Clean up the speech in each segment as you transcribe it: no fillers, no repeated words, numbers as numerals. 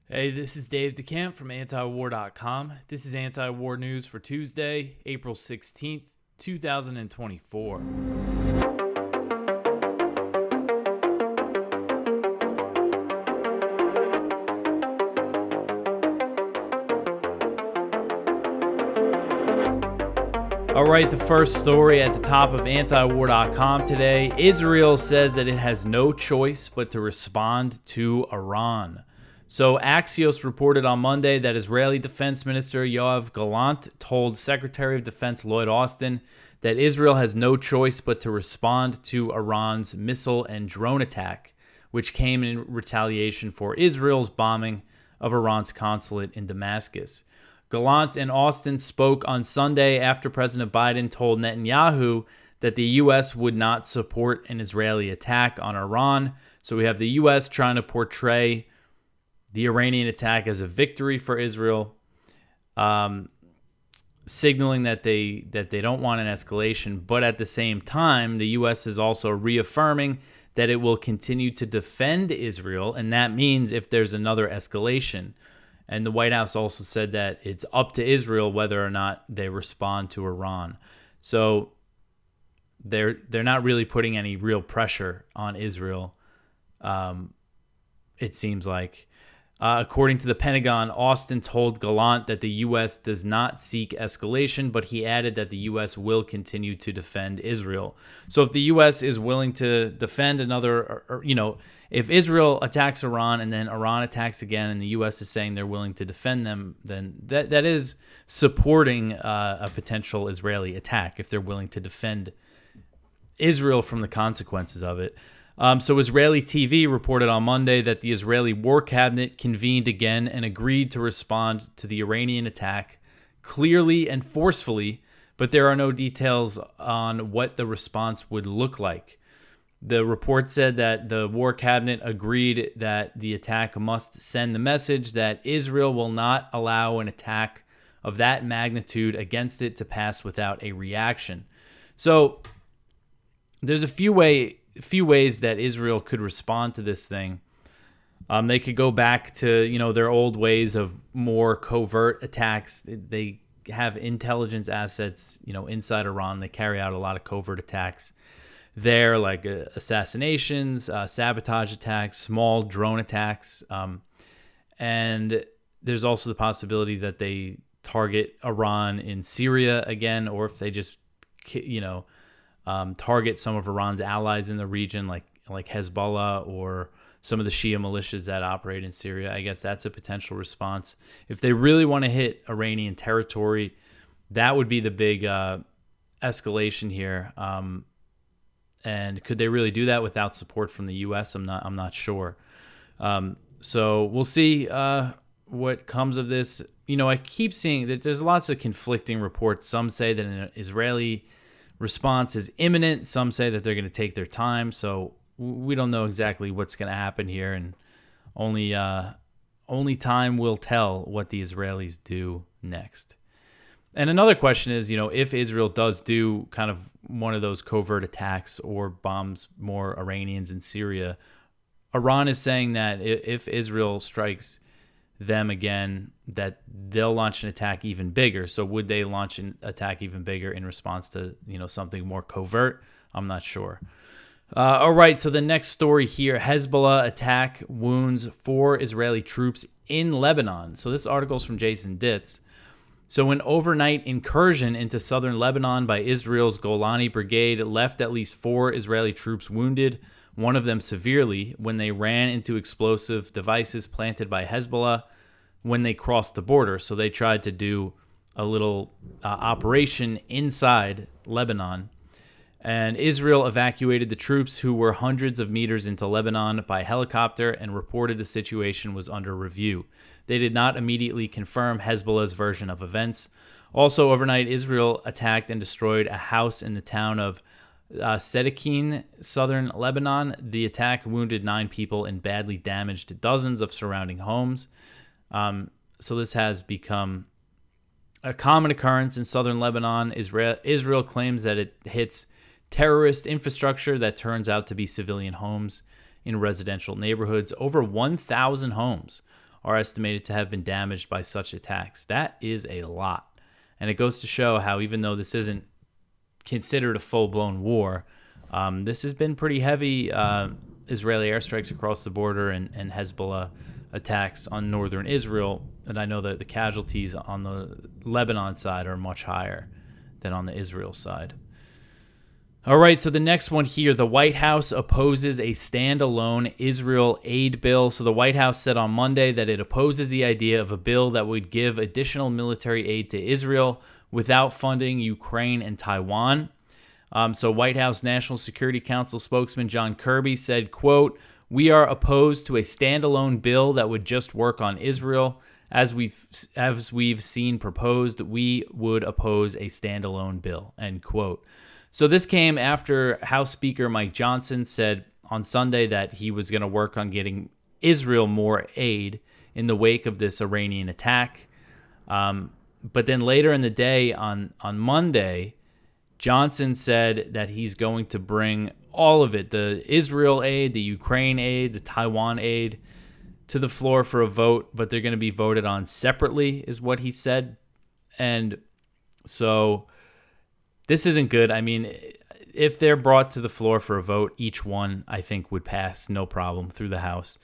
Hey, this is Dave DeCamp from antiwar.com. This is anti-war news for Tuesday, April 16th, 2024. All right, the first story at the top of antiwar.com today. Israel says that it has no choice but to respond to Iran. So Axios reported on Monday that Israeli Defense Minister Yoav Gallant told Secretary of Defense Lloyd Austin that Israel has no choice but to respond to Iran's missile and drone attack, which came in retaliation for Israel's bombing of Iran's consulate in Damascus. Gallant and Austin spoke on Sunday after President Biden told Netanyahu that the U.S. would not support an Israeli attack on Iran. So we have the U.S. trying to portray the Iranian attack as a victory for Israel, signaling that they don't want an escalation. But at the same time, the U.S. is also reaffirming that it will continue to defend Israel, and that means if there's another escalation. And the White House also said that it's up to Israel whether or not they respond to Iran. So they're not really putting any real pressure on Israel, it seems like. According to the Pentagon, Austin told Gallant that the U.S. does not seek escalation, but he added that the U.S. will continue to defend Israel. So if the U.S. is willing to defend another, if Israel attacks Iran and then Iran attacks again and the U.S. is saying they're willing to defend them, then that is supporting a potential Israeli attack if they're willing to defend Israel from the consequences of it. So Israeli TV reported on Monday that the Israeli War Cabinet convened again and agreed to respond to the Iranian attack clearly and forcefully, but there are no details on what the response would look like. The report said that the War Cabinet agreed that the attack must send the message that Israel will not allow an attack of that magnitude against it to pass without a reaction. So there's a few ways that Israel could respond to this thing. They could go back to, their old ways of more covert attacks. They have intelligence assets, inside Iran. They carry out a lot of covert attacks there, like assassinations, sabotage attacks, small drone attacks. And there's also the possibility that they target Iran in Syria again, or if they just, target some of Iran's allies in the region, like Hezbollah or some of the Shia militias that operate in Syria. I guess that's a potential response. If they really want to hit Iranian territory, that would be the big escalation here. And could they really do that without support from the U.S.? I'm not sure. So we'll see what comes of this. I keep seeing that there's lots of conflicting reports. Some say that an Israeli response is imminent. Some say that they're going to take their time. So we don't know exactly what's going to happen here, and only time will tell what the Israelis do next. And another question is, if Israel does do kind of one of those covert attacks or bombs more Iranians in Syria, Iran is saying that if Israel strikes them again, that they'll launch an attack even bigger. So would they launch an attack even bigger in response to, something more covert? I'm not sure. All right, so the next story here, Hezbollah attack wounds 4 Israeli troops in Lebanon. So this article is from Jason Ditz. So an overnight incursion into southern Lebanon by Israel's Golani Brigade left at least 4 Israeli troops wounded, one of them severely, when they ran into explosive devices planted by Hezbollah when they crossed the border. So they tried to do a little operation inside Lebanon. And Israel evacuated the troops, who were hundreds of meters into Lebanon, by helicopter and reported the situation was under review. They did not immediately confirm Hezbollah's version of events. Also, overnight, Israel attacked and destroyed a house in the town of Sedekin, southern Lebanon. The attack wounded 9 people and badly damaged dozens of surrounding homes. So this has become a common occurrence in southern Lebanon. Israel claims that it hits terrorist infrastructure that turns out to be civilian homes in residential neighborhoods. Over 1,000 homes are estimated to have been damaged by such attacks. That is a lot. And it goes to show how even though this isn't considered a full-blown war, this has been pretty heavy Israeli airstrikes across the border and Hezbollah attacks on northern Israel. And I know that the casualties on the Lebanon side are much higher than on the Israel side. All right, so the next one here, the White House opposes a standalone Israel aid bill. So the White House said on Monday that it opposes the idea of a bill that would give additional military aid to Israel without funding Ukraine and Taiwan. So White House National Security Council spokesman John Kirby said, quote, "We are opposed to a standalone bill that would just work on Israel. As we've seen proposed, we would oppose a standalone bill," end quote. So this came after House Speaker Mike Johnson said on Sunday that he was going to work on getting Israel more aid in the wake of this Iranian attack. But then later in the day on Monday, Johnson said that he's going to bring all of it, the Israel aid, the Ukraine aid, the Taiwan aid, to the floor for a vote, but they're going to be voted on separately, is what he said. And so this isn't good. I mean, if they're brought to the floor for a vote, each one, I think, would pass no problem through the House.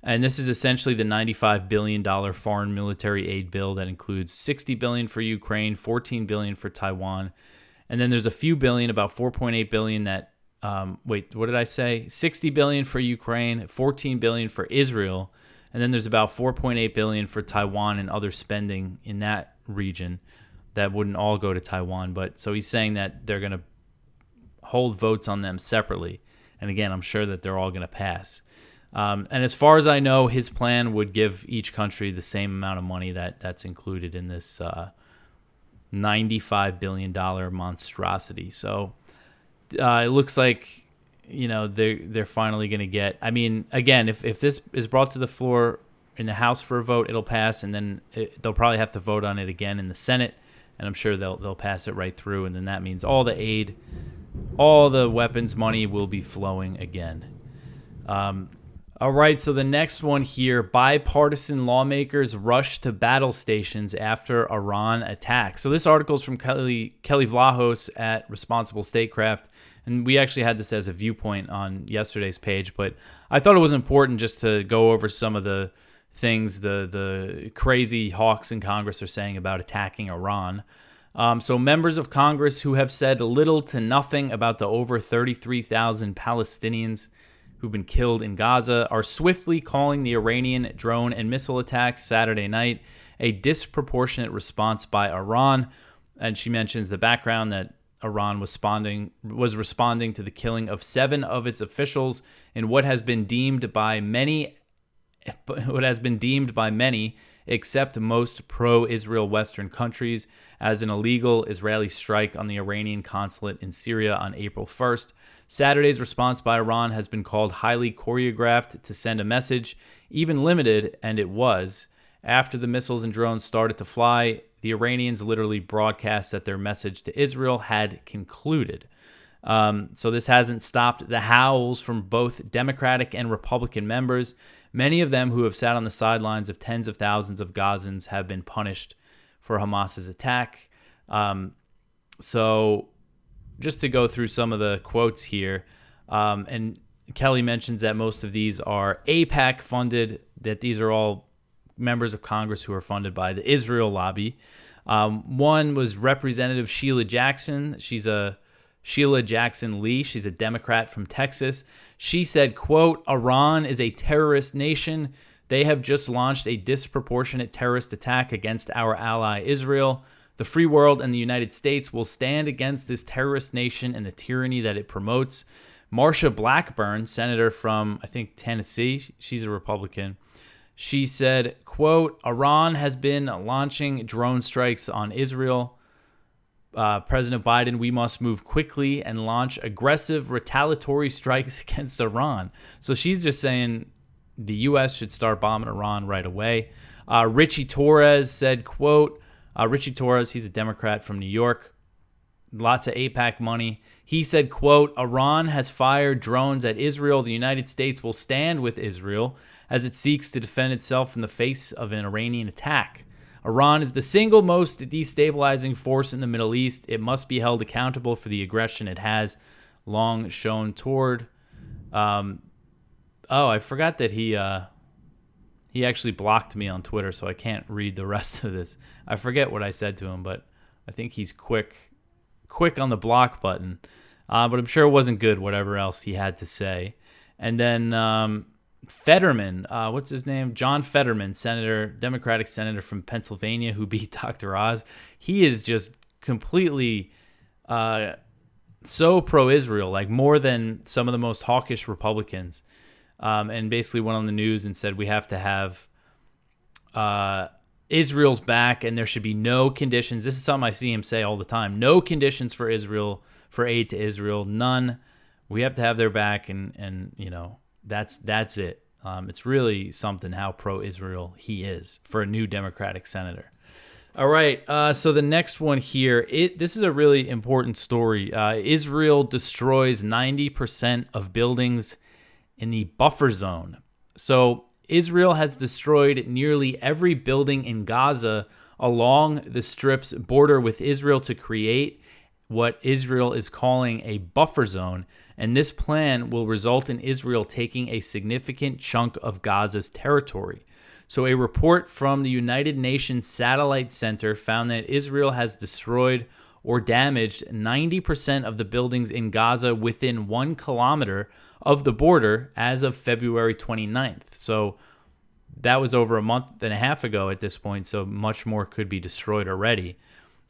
And this is essentially the $95 billion foreign military aid bill that includes $60 billion for Ukraine, $14 billion for Taiwan. And then there's a few billion, about $4.8 billion that, what did I say? $60 billion for Ukraine, $14 billion for Israel. And then there's about $4.8 billion for Taiwan and other spending in that region that wouldn't all go to Taiwan. But so he's saying that they're going to hold votes on them separately. And again, I'm sure that they're all going to pass. And as far as I know, his plan would give each country the same amount of money that's included in this $95 billion monstrosity. So it looks like, they're finally going to get, I mean, again, if this is brought to the floor in the House for a vote, it'll pass, and then they'll probably have to vote on it again in the Senate, and I'm sure they'll pass it right through, and then that means all the aid, all the weapons money will be flowing again. All right, so the next one here, bipartisan lawmakers rush to battle stations after Iran attack. So this article is from Kelly Vlahos at Responsible Statecraft, and we actually had this as a viewpoint on yesterday's page, but I thought it was important just to go over some of the things the crazy hawks in Congress are saying about attacking Iran. So members of Congress who have said little to nothing about the over 33,000 Palestinians who've been killed in Gaza are swiftly calling the Iranian drone and missile attacks Saturday night a disproportionate response by Iran. And she mentions the background that Iran was responding to the killing of 7 of its officials in what has been deemed by many, except most pro-Israel Western countries, as an illegal Israeli strike on the Iranian consulate in Syria on April 1st. Saturday's response by Iran has been called highly choreographed to send a message, even limited, and it was. After the missiles and drones started to fly, the Iranians literally broadcast that their message to Israel had concluded. So this hasn't stopped the howls from both Democratic and Republican members. Many of them who have sat on the sidelines of tens of thousands of Gazans have been punished for Hamas's attack. So just to go through some of the quotes here, and Kelly mentions that most of these are AIPAC funded, that these are all members of Congress who are funded by the Israel lobby. One was Representative Sheila Jackson. Sheila Jackson Lee. She's a Democrat from Texas. She said, quote, "Iran is a terrorist nation. They have just launched a disproportionate terrorist attack against our ally Israel. The free world and the United States will stand against this terrorist nation and the tyranny that it promotes." Marsha Blackburn, senator from, I think, Tennessee, she's a Republican. She said, quote, "Iran has been launching drone strikes on Israel. President Biden, we must move quickly and launch aggressive retaliatory strikes against Iran." So she's just saying the U.S. should start bombing Iran right away. Richie Torres said, quote, Richie Torres, he's a Democrat from New York, lots of AIPAC money. He said, quote, "Iran has fired drones at Israel. The United States will stand with Israel as it seeks to defend itself in the face of an Iranian attack. Iran is the single most destabilizing force in the Middle East. It must be held accountable for the aggression it has long shown toward. I forgot that he actually blocked me on Twitter, so I can't read the rest of this. I forget what I said to him, but I think he's quick on the block button. But I'm sure it wasn't good, whatever else he had to say. And then Fetterman, what's his name? John Fetterman, Democratic senator from Pennsylvania who beat Dr. Oz. He is just completely so pro-Israel, like more than some of the most hawkish Republicans. And basically went on the news and said we have to have Israel's back and there should be no conditions. This is something I see him say all the time. No conditions for Israel, for aid to Israel. None. We have to have their back and you know, that's it. It's really something how pro-Israel he is for a new Democratic senator. All right, so the next one here, this is a really important story. Israel destroys 90% of buildings in the buffer zone. So Israel has destroyed nearly every building in Gaza along the Strip's border with Israel to create what Israel is calling a buffer zone. And this plan will result in Israel taking a significant chunk of Gaza's territory. So a report from the United Nations Satellite Center found that Israel has destroyed or damaged 90% of the buildings in Gaza within 1 kilometer of the border as of February 29th. So that was over a month and a half ago at this point, so much more could be destroyed already.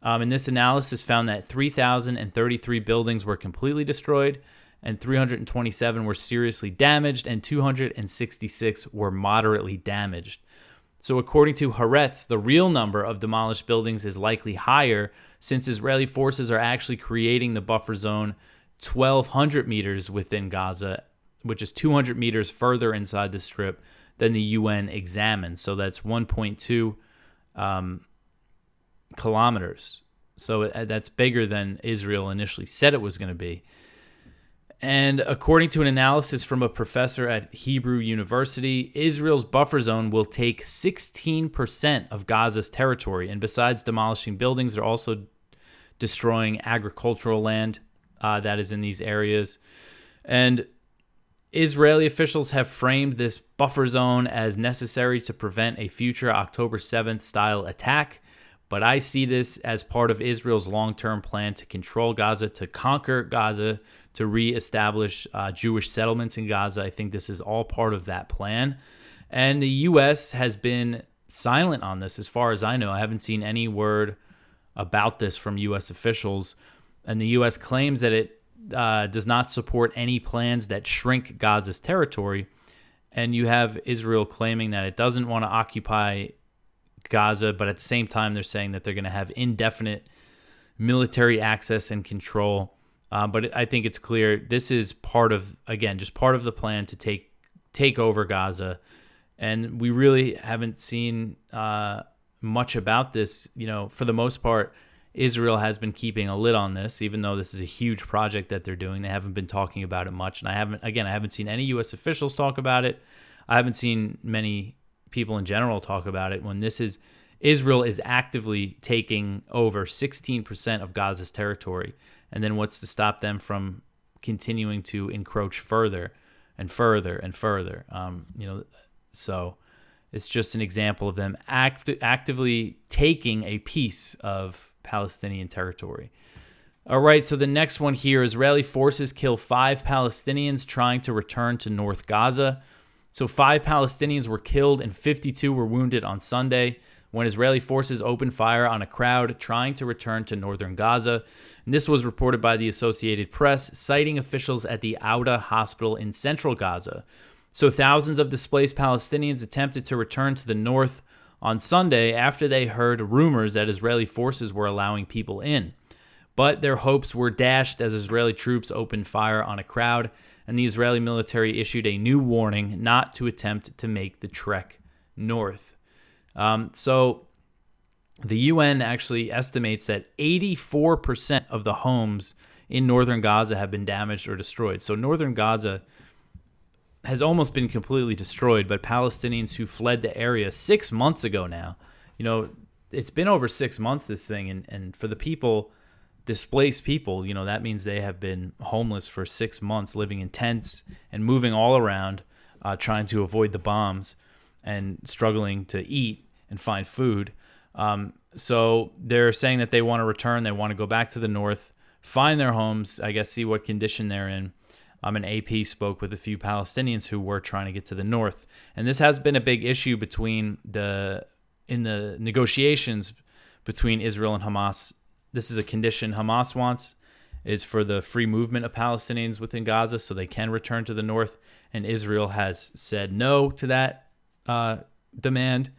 And this analysis found that 3,033 buildings were completely destroyed, and 327 were seriously damaged, and 266 were moderately damaged. So according to Haaretz, the real number of demolished buildings is likely higher since Israeli forces are actually creating the buffer zone 1,200 meters within Gaza, which is 200 meters further inside the Strip than the UN examined. So that's 1.2 kilometers. So that's bigger than Israel initially said it was going to be. And according to an analysis from a professor at Hebrew University, Israel's buffer zone will take 16% of Gaza's territory. And besides demolishing buildings, they're also destroying agricultural land that is in these areas. And Israeli officials have framed this buffer zone as necessary to prevent a future October 7th style attack. But I see this as part of Israel's long-term plan to control Gaza, to conquer Gaza, to reestablish Jewish settlements in Gaza. I think this is all part of that plan. And the U.S. has been silent on this as far as I know. I haven't seen any word about this from U.S. officials. And the U.S. claims that it does not support any plans that shrink Gaza's territory. And you have Israel claiming that it doesn't want to occupy Gaza, but at the same time, they're saying that they're going to have indefinite military access and control. But I think it's clear this is part of, again, just part of the plan to take over Gaza. And we really haven't seen much about this. You know, for the most part, Israel has been keeping a lid on this, even though this is a huge project that they're doing. They haven't been talking about it much. And I haven't seen any U.S. officials talk about it. I haven't seen many people in general talk about it when Israel is actively taking over 16% of Gaza's territory. And then what's to stop them from continuing to encroach further and further and further? So it's just an example of them actively taking a piece of Palestinian territory. All right, so the next one here, Israeli forces kill 5 Palestinians trying to return to North Gaza. So 5 Palestinians were killed and 52 were wounded on Sunday when Israeli forces opened fire on a crowd trying to return to northern Gaza. And this was reported by the Associated Press, citing officials at the Ouda hospital in central Gaza. So thousands of displaced Palestinians attempted to return to the north on Sunday after they heard rumors that Israeli forces were allowing people in. But their hopes were dashed as Israeli troops opened fire on a crowd, and the Israeli military issued a new warning not to attempt to make the trek north. So the UN actually estimates that 84% of the homes in northern Gaza have been damaged or destroyed. So northern Gaza, has almost been completely destroyed, but Palestinians who fled the area 6 months ago now, it's been over 6 months, this thing, and for the people, displaced people, that means they have been homeless for 6 months, living in tents and moving all around, trying to avoid the bombs and struggling to eat and find food. So they're saying that they want to return. They want to go back to the north, find their homes, I guess, see what condition they're in. An AP spoke with a few Palestinians who were trying to get to the north. And this has been a big issue in the negotiations between Israel and Hamas. This is a condition Hamas wants, is for the free movement of Palestinians within Gaza so they can return to the north. And Israel has said no to that demand.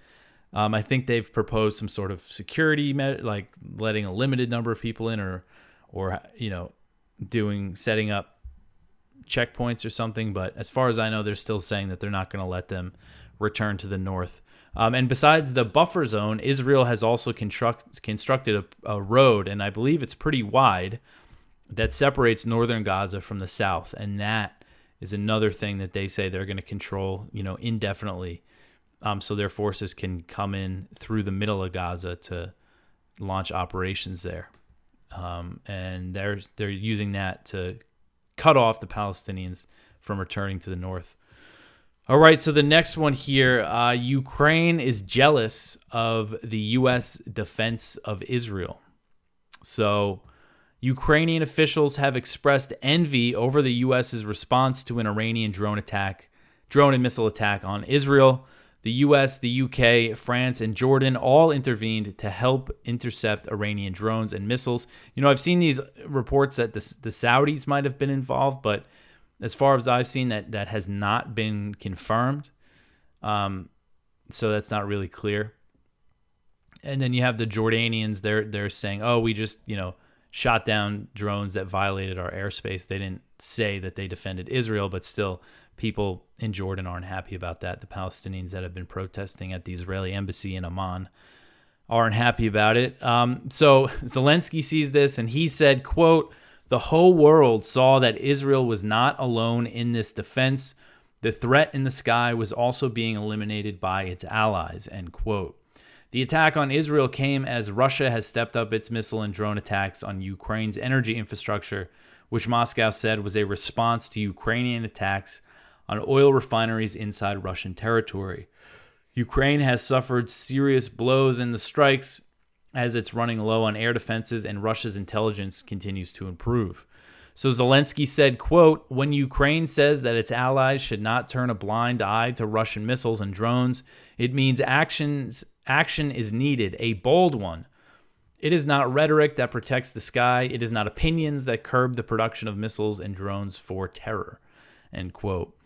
I think they've proposed some sort of security, like letting a limited number of people in, or setting up checkpoints or something. But as far as I know, they're still saying that they're not going to let them return to the north. And besides the buffer zone, Israel has also constructed a road, and I believe it's pretty wide, that separates northern Gaza from the south. And that is another thing that they say they're going to control, indefinitely. So their forces can come in through the middle of Gaza to launch operations there. And they're using that to cut off the Palestinians from returning to the north. All right, so the next one here, Ukraine is jealous of the U.S. defense of Israel. So Ukrainian officials have expressed envy over the U.S.'s response to an Iranian drone and missile attack on Israel. The U.S., the U.K., France, and Jordan all intervened to help intercept Iranian drones and missiles. I've seen these reports that the Saudis might have been involved, but as far as I've seen, that has not been confirmed. So that's not really clear. And then you have the Jordanians. They're saying, oh, we just, shot down drones that violated our airspace. They didn't say that they defended Israel, but still, people in Jordan aren't happy about that. The Palestinians that have been protesting at the Israeli embassy in Amman aren't happy about it. So Zelensky sees this, and he said, quote, "The whole world saw that Israel was not alone in this defense. The threat in the sky was also being eliminated by its allies," end quote. The attack on Israel came as Russia has stepped up its missile and drone attacks on Ukraine's energy infrastructure, which Moscow said was a response to Ukrainian attacks on oil refineries inside Russian territory. Ukraine has suffered serious blows in the strikes as it's running low on air defenses, and Russia's intelligence continues to improve. So Zelensky said, quote, "When Ukraine says that its allies should not turn a blind eye to Russian missiles and drones, it means action is needed, a bold one. It is not rhetoric that protects the sky. It is not opinions that curb the production of missiles and drones for terror," end quote.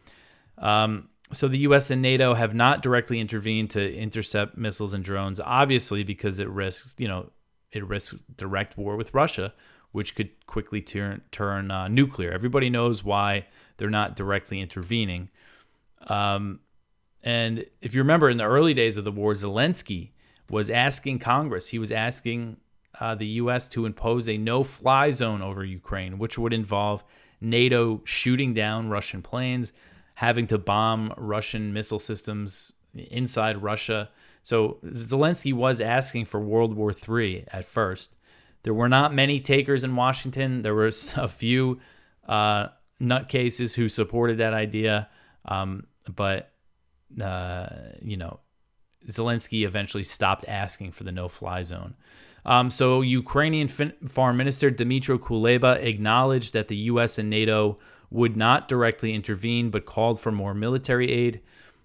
So the U.S. and NATO have not directly intervened to intercept missiles and drones, obviously because it risks direct war with Russia, which could quickly turn nuclear. Everybody knows why they're not directly intervening. And if you remember, in the early days of the war, Zelensky was asking Congress, he was asking the U.S. to impose a no-fly zone over Ukraine, which would involve NATO shooting down Russian planes, having to bomb Russian missile systems inside Russia. So Zelensky was asking for World War III at first. There were not many takers in Washington. There were a few nutcases who supported that idea, but Zelensky eventually stopped asking for the no-fly zone. So Ukrainian Foreign Minister Dmytro Kuleba acknowledged that the U.S. and NATO would not directly intervene, but called for more military aid.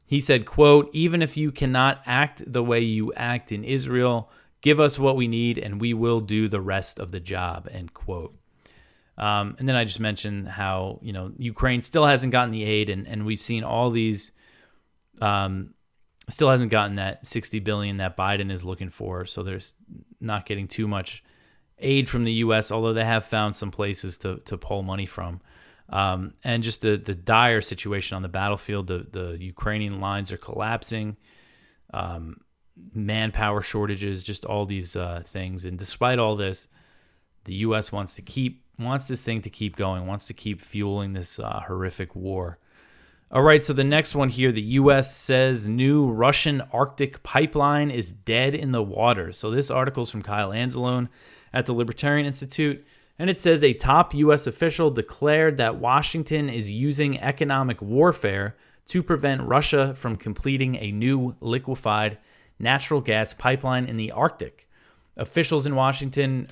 He said, quote, "Even if you cannot act the way you act in Israel, give us what we need and we will do the rest of the job," end quote. And then I just mentioned how, Ukraine still hasn't gotten the aid, and we've seen all these, still hasn't gotten that $60 billion that Biden is looking for. So there's not getting too much aid from the U.S., although they have found some places to pull money from. And just the dire situation on the battlefield, the Ukrainian lines are collapsing, manpower shortages, just all these things. And despite all this, the U.S. wants this thing to keep going, wants to keep fueling this horrific war. All right, so the next one here, the U.S. says new Russian Arctic pipeline is dead in the water. So this article is from Kyle Anzalone at the Libertarian Institute, and it says a top U.S. official declared that Washington is using economic warfare to prevent Russia from completing a new liquefied natural gas pipeline in the Arctic. Officials in Washington,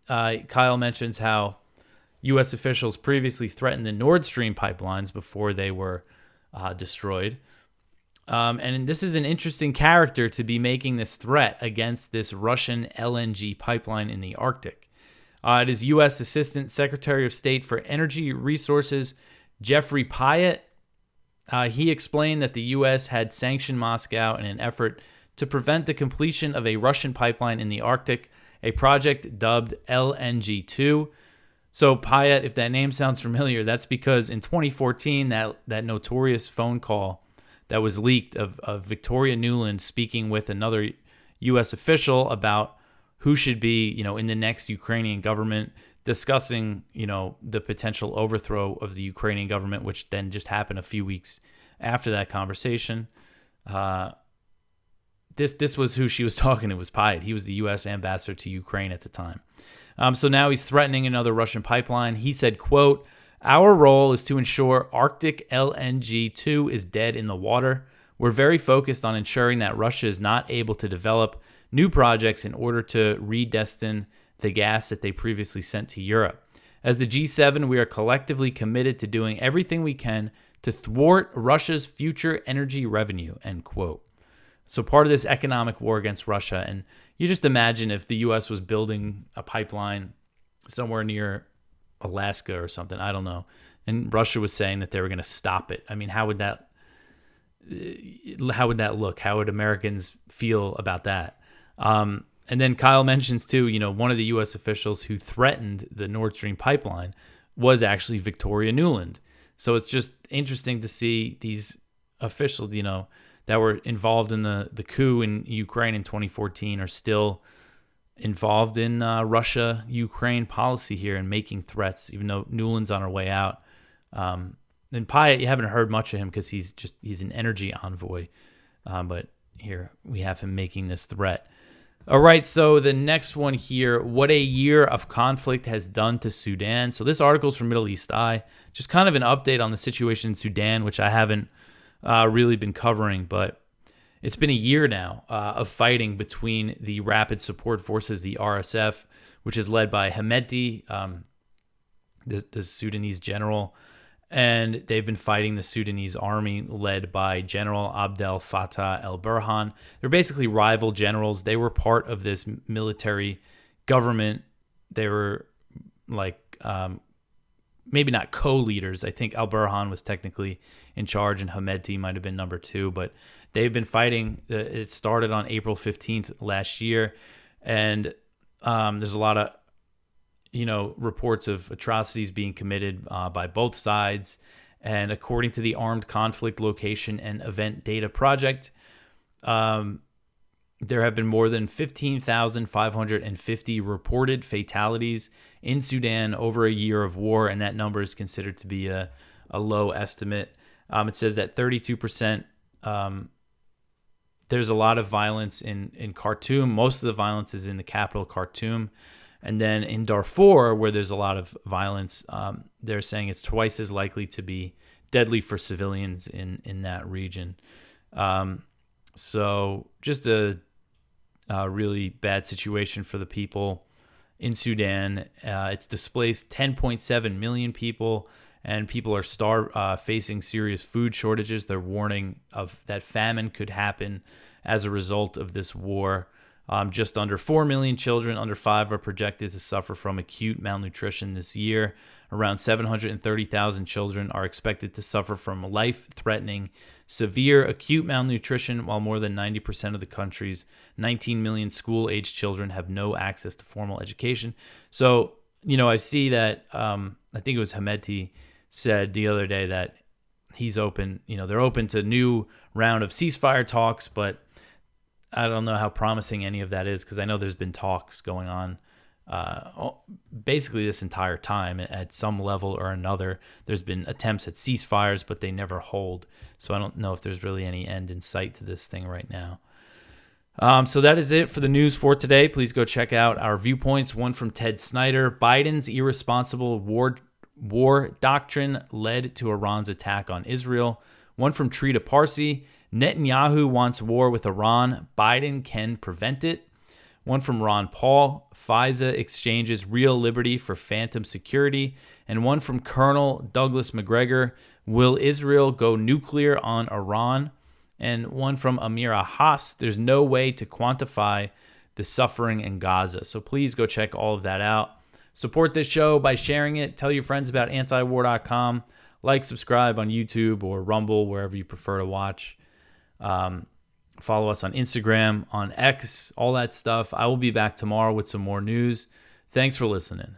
Kyle mentions how U.S. officials previously threatened the Nord Stream pipelines before they were destroyed. And this is an interesting character to be making this threat against this Russian LNG pipeline in the Arctic. It is U.S. Assistant Secretary of State for Energy Resources, Jeffrey Pyatt. He explained that the U.S. had sanctioned Moscow in an effort to prevent the completion of a Russian pipeline in the Arctic, a project dubbed LNG-2. So Pyatt, if that name sounds familiar, that's because in 2014, that notorious phone call that was leaked of Victoria Nuland speaking with another U.S. official about who should be, in the next Ukrainian government, discussing, the potential overthrow of the Ukrainian government, which then just happened a few weeks after that conversation. This was who she was talking to, was Pyatt. He was the U.S. ambassador to Ukraine at the time. So now he's threatening another Russian pipeline. He said, quote, "Our role is to ensure Arctic LNG-2 is dead in the water. We're very focused on ensuring that Russia is not able to develop new projects in order to redestine the gas that they previously sent to Europe. As the G7, we are collectively committed to doing everything we can to thwart Russia's future energy revenue," end quote. So part of this economic war against Russia, and you just imagine if the U.S. was building a pipeline somewhere near Alaska or something, I don't know, and Russia was saying that they were going to stop it. I mean, how would that look? How would Americans feel about that? And then Kyle mentions too, one of the U.S. officials who threatened the Nord Stream pipeline was actually Victoria Nuland. So it's just interesting to see these officials, that were involved in the coup in Ukraine in 2014 are still involved in Russia-Ukraine policy here and making threats, even though Nuland's on her way out. And Pyatt, you haven't heard much of him because he's an energy envoy. But here we have him making this threat. All right, so the next one here, what a year of conflict has done to Sudan. So this article is from Middle East Eye, just kind of an update on the situation in Sudan, which I haven't really been covering, but it's been a year now of fighting between the Rapid Support Forces, the RSF, which is led by Hemedti, the Sudanese general, and they've been fighting the Sudanese army led by General Abdel Fattah el-Burhan. They're basically rival generals. They were part of this military government. They were like maybe not co-leaders. I think al-Burhan was technically in charge and Hemedti might have been number 2, but they've been fighting. It started on April 15th last year, and there's a lot of reports of atrocities being committed by both sides. And according to the Armed Conflict Location and Event Data Project, there have been more than 15,550 reported fatalities in Sudan over a year of war, and that number is considered to be a low estimate. It says that 32%, there's a lot of violence in Khartoum. Most of the violence is in the capital, Khartoum. And then in Darfur, where there's a lot of violence, they're saying it's twice as likely to be deadly for civilians in that region. So just a really bad situation for the people in Sudan. It's displaced 10.7 million people, and people are facing serious food shortages. They're warning of that famine could happen as a result of this war. Just under 4 million children under 5 are projected to suffer from acute malnutrition this year. Around 730,000 children are expected to suffer from life-threatening, severe acute malnutrition, while more than 90% of the country's 19 million school-aged children have no access to formal education. So, I see that, I think it was Hemedti said the other day that he's open, they're open to new round of ceasefire talks, but I don't know how promising any of that is, because I know there's been talks going on basically this entire time at some level or another. There's been attempts at ceasefires, but they never hold. So I don't know if there's really any end in sight to this thing right now. So that is it for the news for today. Please go check out our viewpoints. One from Ted Snyder: Biden's irresponsible war doctrine led to Iran's attack on Israel. One from Trita Parsi: Netanyahu wants war with Iran. Biden can prevent it. One from Ron Paul: FISA exchanges real liberty for phantom security. And one from Colonel Douglas McGregor: will Israel go nuclear on Iran? And one from Amira Haas: there's no way to quantify the suffering in Gaza. So please go check all of that out. Support this show by sharing it. Tell your friends about antiwar.com. Like, subscribe on YouTube or Rumble, wherever you prefer to watch. Follow us on Instagram, on X, all that stuff. I will be back tomorrow with some more news. Thanks for listening.